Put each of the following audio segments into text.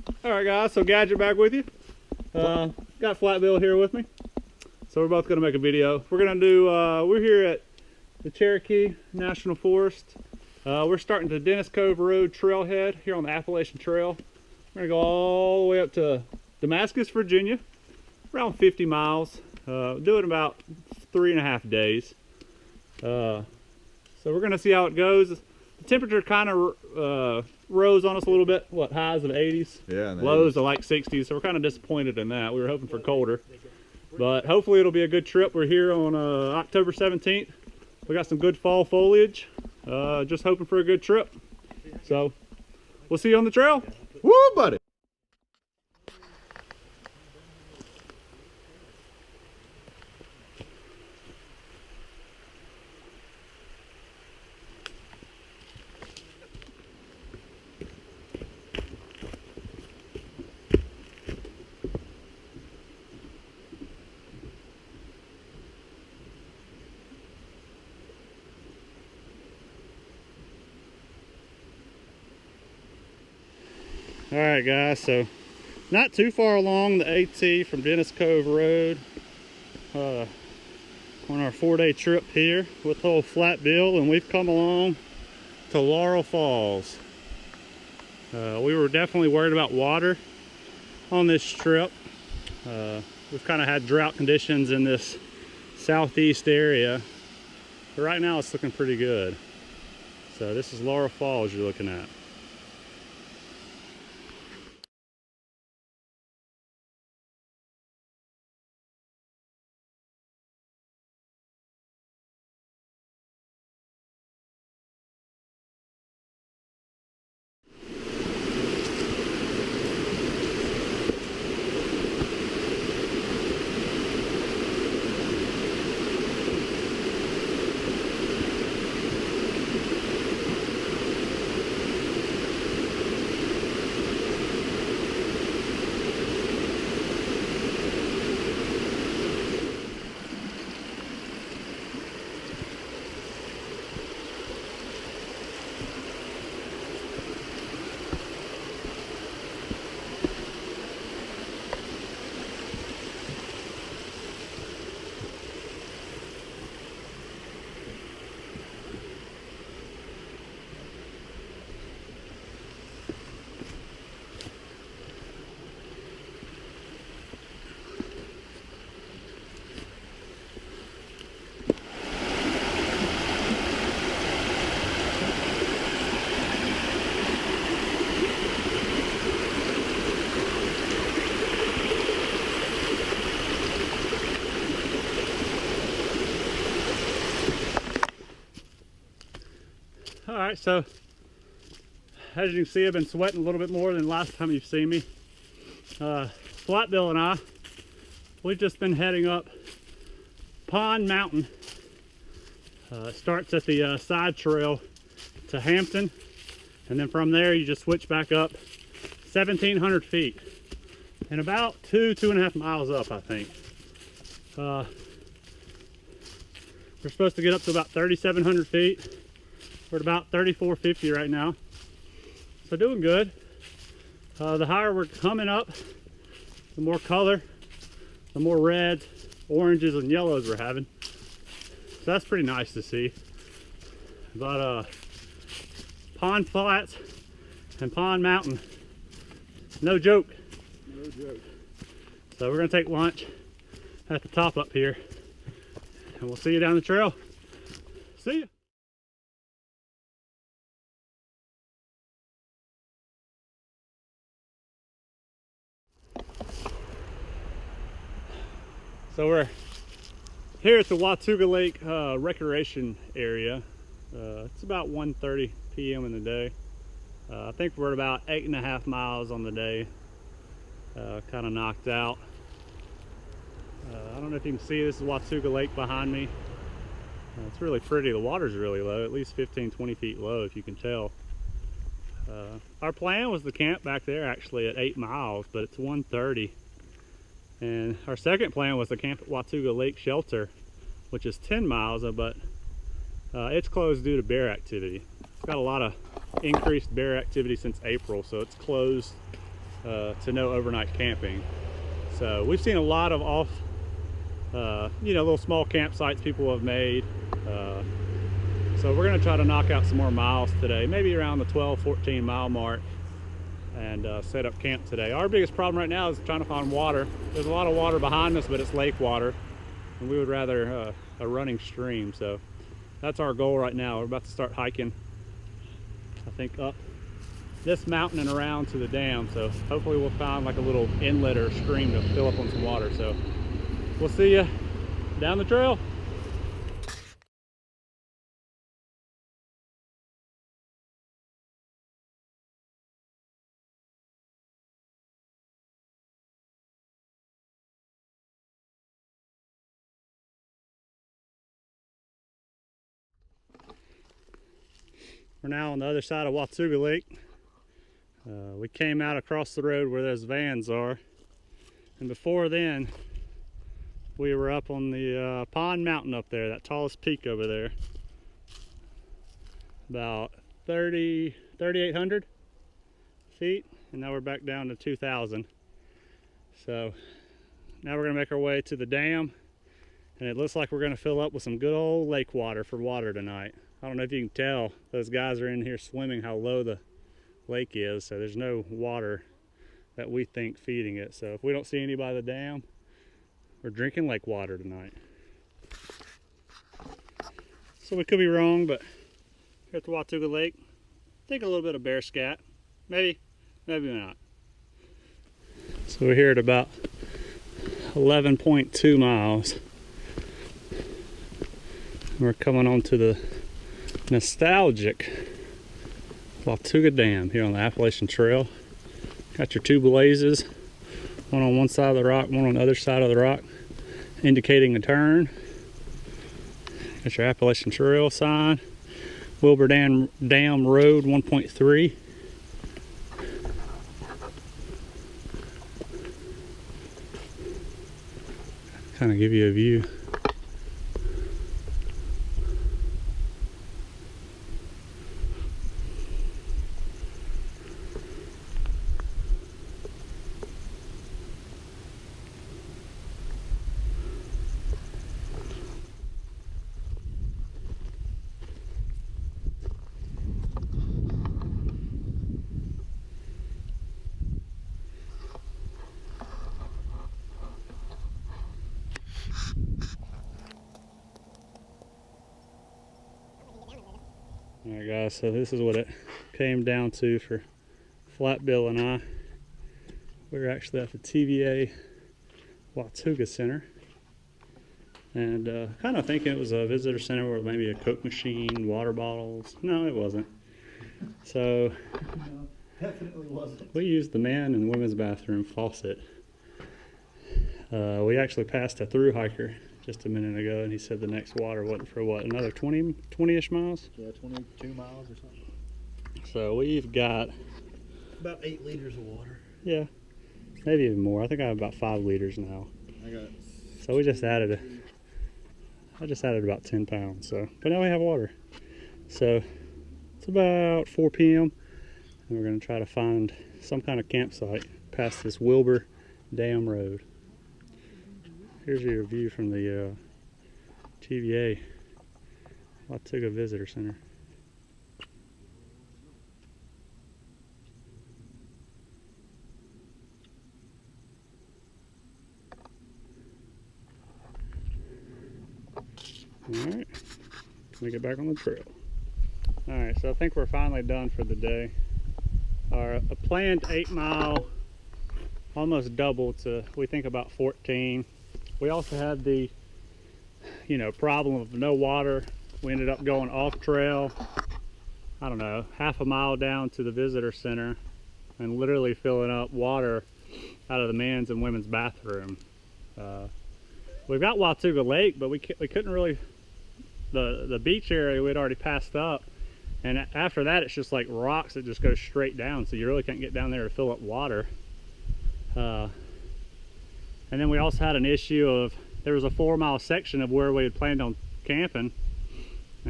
All right, guys, so Gadget back with you. Got Flatbill here with me. So we're both gonna make a video. We're gonna do, we're here at the Cherokee National Forest. We're starting the Dennis Cove Road trailhead here on the Appalachian Trail. We're gonna go all the way up to Damascus, Virginia, around 50 miles. Do it in about 3.5 days. So we're gonna see how it goes. The temperature kind of rose on us a little bit. What, highs of 80s? Yeah. Lows of like 60s, so we're kind of disappointed in that. We were hoping for colder. But hopefully it'll be a good trip. We're here on October 17th. We got some good fall foliage. Just hoping for a good trip. So we'll see you on the trail. Woo, buddy. All right, guys, so not too far along the AT from Dennis Cove Road on our 4-day trip here with old Flatbill, and we've come along to Laurel Falls. We were definitely worried about water on this trip. We've kind of had drought conditions in this southeast area, but right now it's looking pretty good. So this is Laurel Falls you're looking at. All right, so as you can see, I've been sweating a little bit more than last time you've seen me. Flatbill and I, we've just been heading up Pond Mountain. It starts at the side trail to Hampton, and then from there you just switch back up 1,700 feet and about 2.5 miles up, I think. We're supposed to get up to about 3,700 feet. We're at about 3,450 right now, so doing good. The higher we're coming up, the more color, the more reds, oranges, and yellows we're having. So that's pretty nice to see. But Pond Flats and Pond Mountain, no joke. No joke. So we're gonna take lunch at the top up here, and we'll see you down the trail. See ya. So we're here at the Watauga Lake recreation area. It's about 1:30 p.m. in the day. I think we're at about 8.5 miles on the day. Kind of knocked out. I don't know if you can see, this is Watauga Lake behind me. It's really pretty. The water's really low, at least 15-20 feet low if you can tell. Our plan was to camp back there actually at 8 miles, but it's 1:30. And our second plan was to camp at Watauga Lake Shelter, which is 10 miles, but it's closed due to bear activity. It's got a lot of increased bear activity since April, so it's closed to no overnight camping. So we've seen a lot of off, you know, little small campsites people have made. So we're gonna try to knock out some more miles today, maybe around the 12-14 mile mark, and set up camp today. Our biggest problem right now is trying to find water. There's a lot of water behind us, but it's lake water, and we would rather a running stream. So that's our goal right now. We're about to start hiking, I think, up this mountain and around to the dam. So hopefully we'll find like a little inlet or stream to fill up on some water. So we'll see you down the trail. We're now on the other side of Watauga Lake. We came out across the road where those vans are, and before then we were up on the Pond Mountain up there, that tallest peak over there, about 3,800 feet, and now we're back down to 2,000. So now we're gonna make our way to the dam, and it looks like we're gonna fill up with some good old lake water for water tonight. I don't know if you can tell, those guys are in here swimming how low the lake is, so there's no water that we think feeding it. So if we don't see any by the dam, we're drinking lake water tonight. So we could be wrong, but here at the Watauga Lake, I think a little bit of bear scat. Maybe not. So we're here at about 11.2 miles. We're coming onto the nostalgic Watauga Dam here on the Appalachian Trail. Got your two blazes, one on one side of the rock, one on the other side of the rock, indicating a turn. Got your Appalachian Trail sign, Wilbur Dam Road 1.3. Kind of give you a view. Alright guys, so this is what it came down to for Flatbill and I. We were actually at the TVA Watauga Center, and kind of thinking it was a visitor center where maybe a Coke machine, water bottles. No, it wasn't. So No, definitely wasn't. we used the man and women's bathroom faucet. We actually passed a through hiker just a minute ago, and he said the next water wasn't for what, another 20-ish miles? Yeah, 22 miles or something. So we've got About 8 liters of water. yeah, maybe even more. I think I have about 5 liters now. I got. So we just added I just added about 10 pounds. So, but now we have water. So it's about 4 p.m. and we're gonna try to find some kind of campsite past this Wilbur Dam Road. Here's your view from the TVA Watauga Visitor Center. Alright, let me get back on the trail. Alright, so I think we're finally done for the day. Our planned 8-mile almost doubled to, we think, about 14. We also had the, problem of no water. We ended up going off trail, I don't know, half a mile down to the visitor center and literally filling up water out of the men's and women's bathroom. We've got Watauga Lake, but we couldn't really, the beach area we'd already passed up, and after that it's just like rocks that just go straight down, so you really can't get down there to fill up water. And then we also had an issue of, there was a 4-mile section of where we had planned on camping,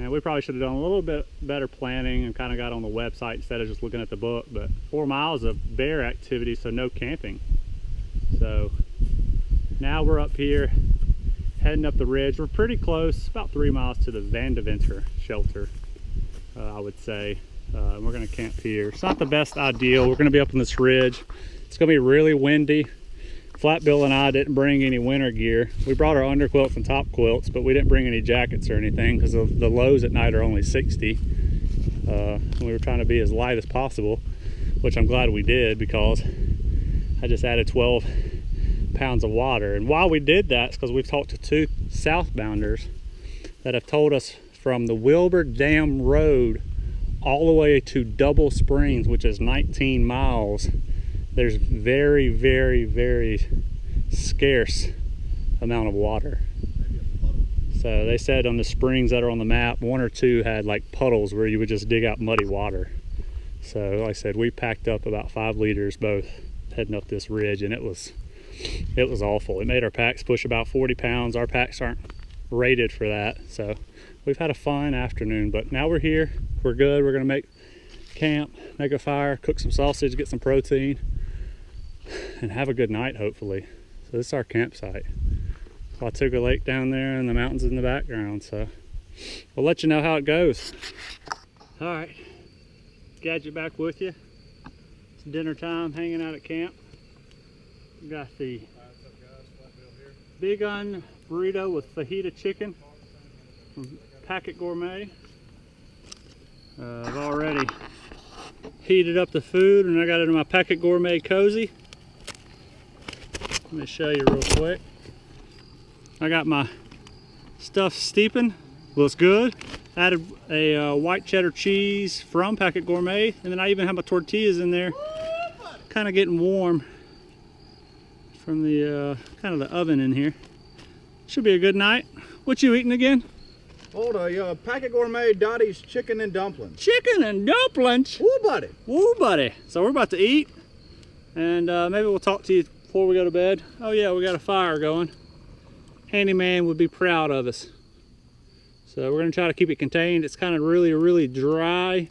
And we probably should have done a little bit better planning and kind of got on the website instead of just looking at the book. But 4 miles of bear activity, so no camping. So now we're up here heading up the ridge. We're pretty close, about 3 miles to the Vandeventer shelter, I would say. We're going to camp here. It's not the best ideal. We're going to be up on this ridge. It's going to be really windy. Flatbill and I didn't bring any winter gear. We brought our underquilts and top quilts, but we didn't bring any jackets or anything because the lows at night are only 60. We were trying to be as light as possible, which I'm glad we did because I just added 12 pounds of water. And while we did that, it's because we've talked to 2 southbounders that have told us from the Wilbur Dam Road all the way to Double Springs, which is 19 miles, there's very, very, very scarce amount of water. So they said on the springs that are on the map, 1 or 2 had like puddles where you would just dig out muddy water. So like I said, we packed up about 5 liters both heading up this ridge, and it was awful. It made our packs push about 40 pounds. Our packs aren't rated for that. So we've had a fun afternoon, but now we're here. We're good. We're gonna make camp, make a fire, cook some sausage, get some protein, and have a good night, hopefully. So this is our campsite. Watauga Lake down there and the mountains in the background. So we'll let you know how it goes. All right, Gadget back with you. It's dinner time, hanging out at camp. We got the Big Un burrito with fajita chicken from Packet Gourmet. I've already heated up the food and I got it in my Packet Gourmet cozy. Let me show you real quick. I got my stuff steeping, looks good. Added a white cheddar cheese from Packet Gourmet, and then I even have my tortillas in there, kind of getting warm from the kind of the oven in here. Should be a good night. What you eating again? Hold on, Packet Gourmet Dottie's chicken and dumplings. Chicken and dumplings. Woo, buddy. Woo, buddy. So we're about to eat, and maybe we'll talk to you before we go to bed. Oh yeah, we got a fire going. Handyman would be proud of us. So we're gonna try to keep it contained. It's kind of really dry,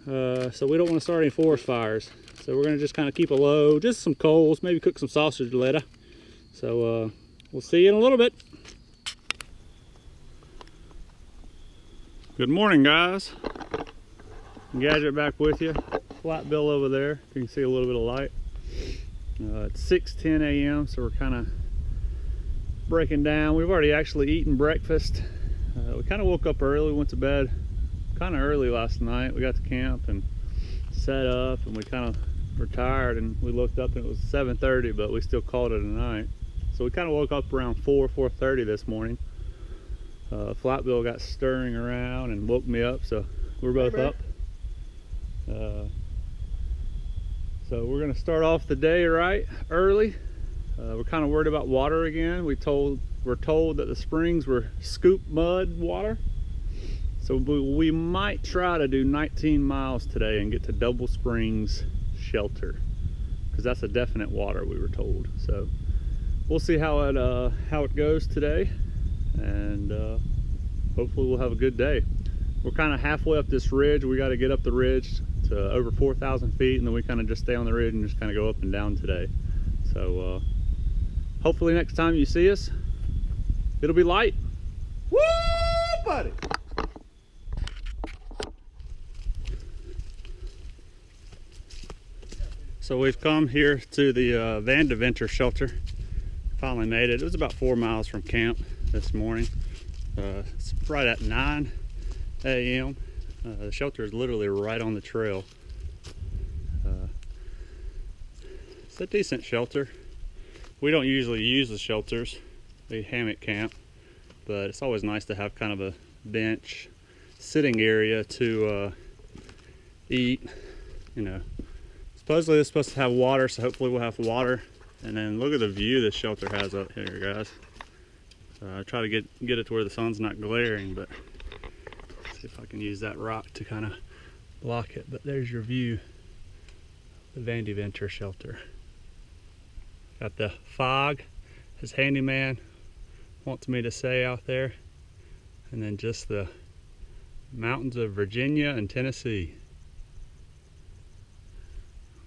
so we don't want to start any forest fires. So we're gonna just kind of keep it low, just some coals, maybe cook some sausage later. So we'll see you in a little bit. Good morning, guys. Gadget back with you. Flatbill over there. You can see a little bit of light. It's 6:10 a.m. so we're kind of breaking down. We've already actually eaten breakfast. We kind of woke up early, went to bed kind of early last night. We got to camp and set up, and we kind of were tired, and we looked up and it was 7:30, but we still called it a night. So we kind of woke up around 4:30 this morning. Flatbill got stirring around and woke me up, so we're both up. So we're gonna start off the day right early. We're kind of worried about water again. We're told that the springs were scoop mud water. So we might try to do 19 miles today and get to Double Springs shelter, because that's a definite water, we were told. So we'll see how it goes today, and hopefully we'll have a good day. We're kind of halfway up this ridge. We got to get up the ridge to over 4,000 feet, and then we kind of just stay on the ridge and just kind of go up and down today. So hopefully next time you see us, it'll be light. Woo, buddy. So we've come here to the Vandeventer shelter. Finally made it. It was about 4 miles from camp this morning. It's right at 9 a.m. The shelter is literally right on the trail. It's a decent shelter. We don't usually use the shelters. We hammock camp, but it's always nice to have kind of a bench sitting area to eat. You know, supposedly it's supposed to have water, so hopefully we'll have water. And then look at the view this shelter has up here, guys. I try to get it to where the sun's not glaring, but see if I can use that rock to kind of block it. But there's your view, the Vandeventer shelter. Got the fog, as handyman wants me to say out there, and then just the Mountains of Virginia and Tennessee.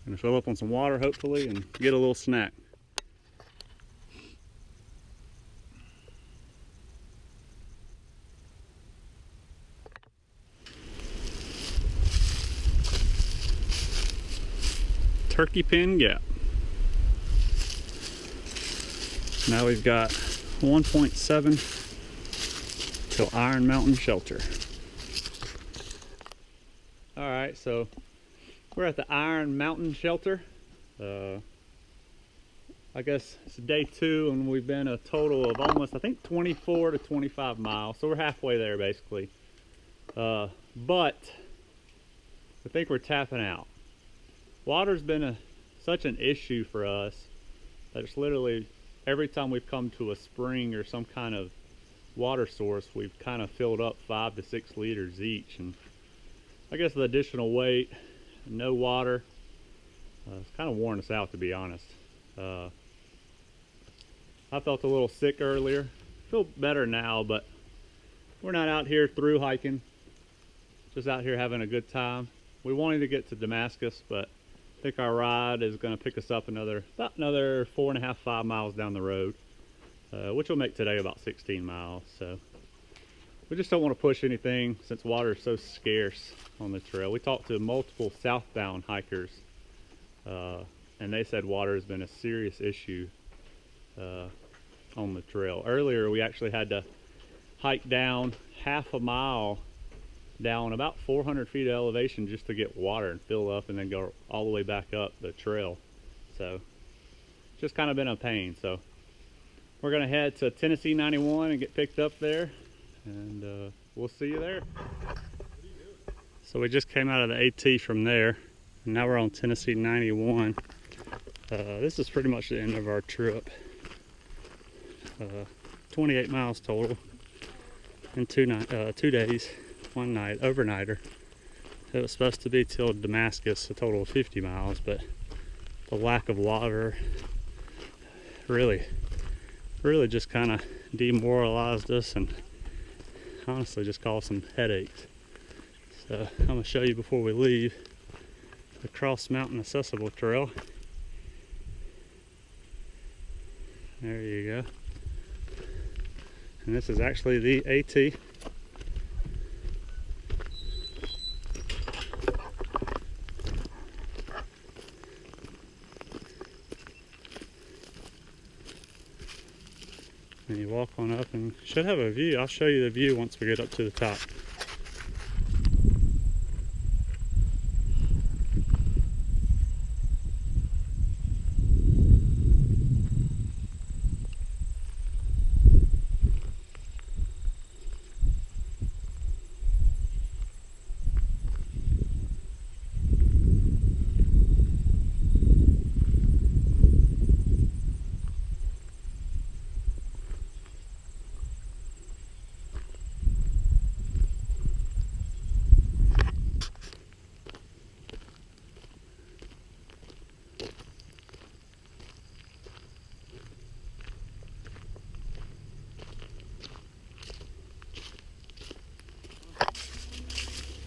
Gonna fill up on some water hopefully and get a little snack. Turkey Pen Gap. Now we've got 1.7 till Iron Mountain Shelter. All right, so we're at the Iron Mountain Shelter. I guess it's day 2 and we've been a total of almost, I think, 24 to 25 miles. So we're halfway there basically. But I think we're tapping out. Water's been such an issue for us that it's literally every time we've come to a spring or some kind of water source, we've kind of filled up 5 to 6 liters each. And I guess the additional weight, no water, it's kind of worn us out, to be honest. I felt a little sick earlier. Feel better now, but we're not out here through hiking. Just out here having a good time. We wanted to get to Damascus, but I think our ride is going to pick us up about another 4.5, 5 miles down the road, which will make today about 16 miles. So we just don't want to push anything since water is so scarce on the trail. We talked to multiple southbound hikers, and they said water has been a serious issue on the trail. Earlier, we actually had to hike down half a mile down about 400 feet of elevation just to get water and fill up and then go all the way back up the trail. So just kind of been a pain. So we're gonna head to Tennessee 91 and get picked up there, and we'll see you there. So we just came out of the AT from there, and now we're on Tennessee 91. This is pretty much the end of our trip. 28 miles total in 2 days. 1 night, overnighter. It was supposed to be till Damascus, a total of 50 miles, but the lack of water really just kind of demoralized us and honestly just caused some headaches. So I'm going to show you before we leave the Cross Mountain Accessible Trail. There you go. And this is actually the AT. And you walk on up and should have a view. I'll show you the view once we get up to the top.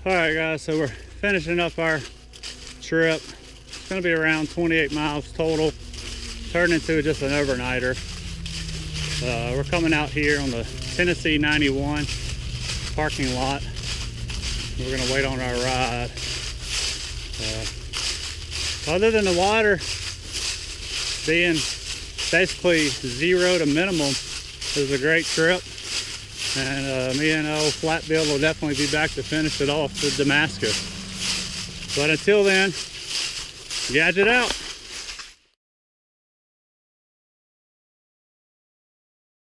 Alright guys, so we're finishing up our trip. It's going to be around 28 miles total. Turned into just an overnighter. We're coming out here on the Tennessee 91 parking lot. We're going to wait on our ride. Other than the water being basically 0 to minimum, it was a great trip. And me and old Flatbill will definitely be back to finish it off to Damascus. But until then, gadget out.